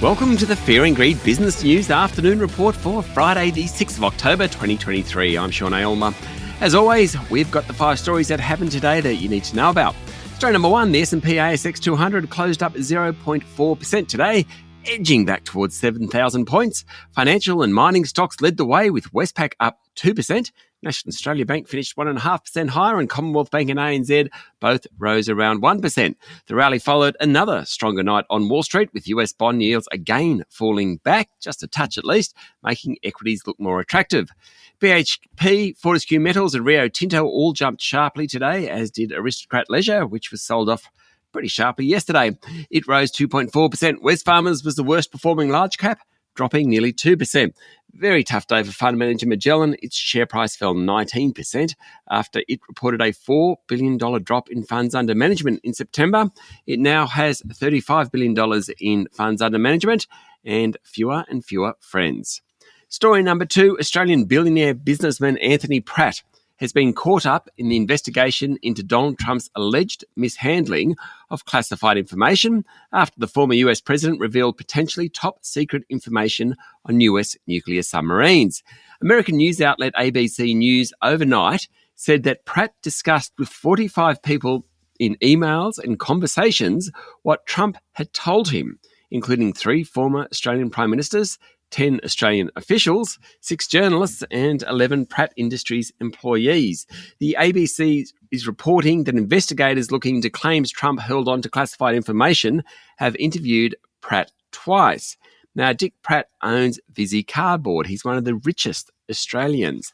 Welcome to the Fear and Greed Business News Afternoon Report for Friday, the 6th of October, 2023. I'm Sean Aylmer. As always, we've got the 5 stories that happened today that you need to know about. Story number 1, the S&P ASX 200 closed up 0.4% today, edging back towards 7,000 points. Financial and mining stocks led the way, with Westpac up 2%. National Australia Bank finished 1.5% higher, and Commonwealth Bank and ANZ both rose around 1%. The rally followed another stronger night on Wall Street, with US bond yields again falling back, just a touch at least, making equities look more attractive. BHP, Fortescue Metals and Rio Tinto all jumped sharply today, as did Aristocrat Leisure, which was sold off pretty sharply yesterday. It rose 2.4%. Wesfarmers was the worst performing large cap, dropping nearly 2%. Very tough day for fund manager Magellan. Its share price fell 19% after it reported a $4 billion drop in funds under management in September. It now has $35 billion in funds under management and fewer friends. Story number 2, Australian billionaire businessman Anthony Pratt has been caught up in the investigation into Donald Trump's alleged mishandling of classified information after the former US president revealed potentially top-secret information on US nuclear submarines. American news outlet ABC News overnight said that Pratt discussed with 45 people in emails and conversations what Trump had told him, including 3 former Australian prime ministers, 10 Australian officials, 6 journalists and 11 Pratt Industries employees. The ABC is reporting that investigators looking into claims Trump held on to classified information have interviewed Pratt twice. Now, Dick Pratt owns Visy Cardboard. He's one of the richest Australians.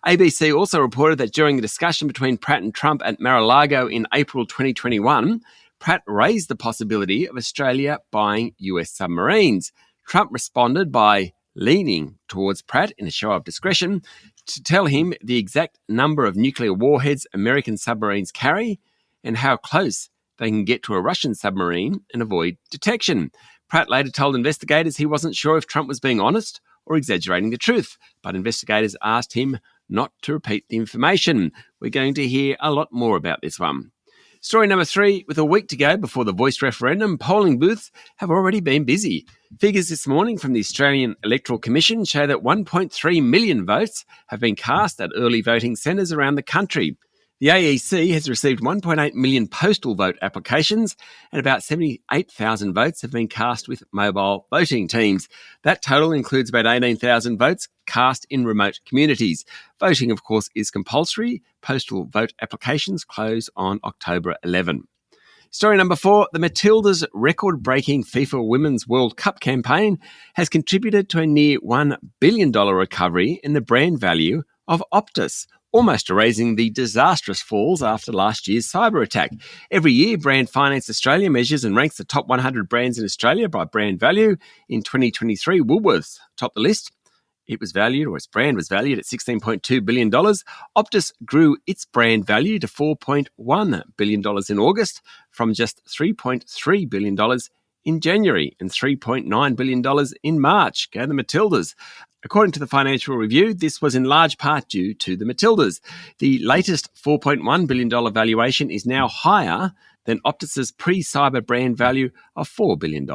ABC also reported that during a discussion between Pratt and Trump at Mar-a-Lago in April 2021, Pratt raised the possibility of Australia buying US submarines. Trump responded by leaning towards Pratt in a show of discretion to tell him the exact number of nuclear warheads American submarines carry and how close they can get to a Russian submarine and avoid detection. Pratt later told investigators he wasn't sure if Trump was being honest or exaggerating the truth, but investigators asked him not to repeat the information. We're going to hear a lot more about this one. Story number 3, with a week to go before the voice referendum, polling booths have already been busy. Figures this morning from the Australian Electoral Commission show that 1.3 million votes have been cast at early voting centres around the country. The AEC has received 1.8 million postal vote applications, and about 78,000 votes have been cast with mobile voting teams. That total includes about 18,000 votes cast in remote communities. Voting, of course, is compulsory. Postal vote applications close on October 11. Story number 4, the Matildas' record-breaking FIFA Women's World Cup campaign has contributed to a near $1 billion recovery in the brand value of Optus, almost erasing the disastrous falls after last year's cyber attack. Every year, Brand Finance Australia measures and ranks the top 100 brands in Australia by brand value. In 2023, Woolworths topped the list. Its brand was valued at $16.2 billion. Optus grew its brand value to $4.1 billion in August from just $3.3 billion in January and $3.9 billion in March. Go the Matildas. According to the Financial Review, this was in large part due to the Matildas. The latest $4.1 billion valuation is now higher than Optus's pre-cyber brand value of $4 billion.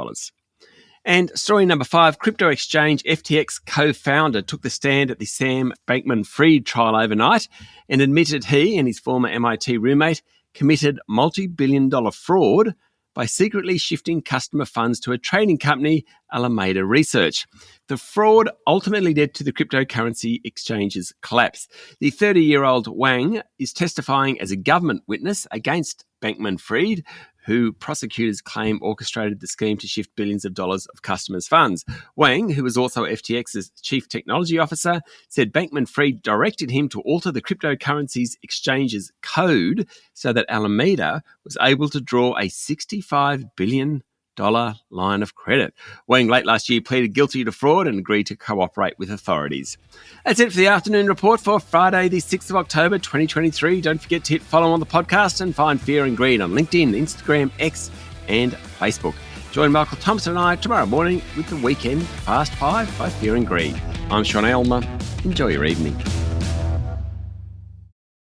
And story number 5, crypto exchange FTX co-founder took the stand at the Sam Bankman-Fried trial overnight and admitted he and his former MIT roommate committed multi-billion-dollar fraud by secretly shifting customer funds to a trading company, Alameda Research. The fraud ultimately led to the cryptocurrency exchange's collapse. The 30-year-old Wang is testifying as a government witness against Bankman-Fried, who prosecutors claim orchestrated the scheme to shift billions of dollars of customers' funds. Wang, who was also FTX's chief technology officer, said Bankman-Fried directed him to alter the cryptocurrency's exchange's code so that Alameda was able to draw a $65 billion line of credit. Wang late last year pleaded guilty to fraud and agreed to cooperate with authorities. That's it for the afternoon report for Friday, the 6th of October, 2023. Don't forget to hit follow on the podcast and find Fear and Greed on LinkedIn, Instagram, X and Facebook. Join Michael Thompson and I tomorrow morning with the Weekend Fast 5 by Fear and Greed. I'm Sean Aylmer. Enjoy your evening.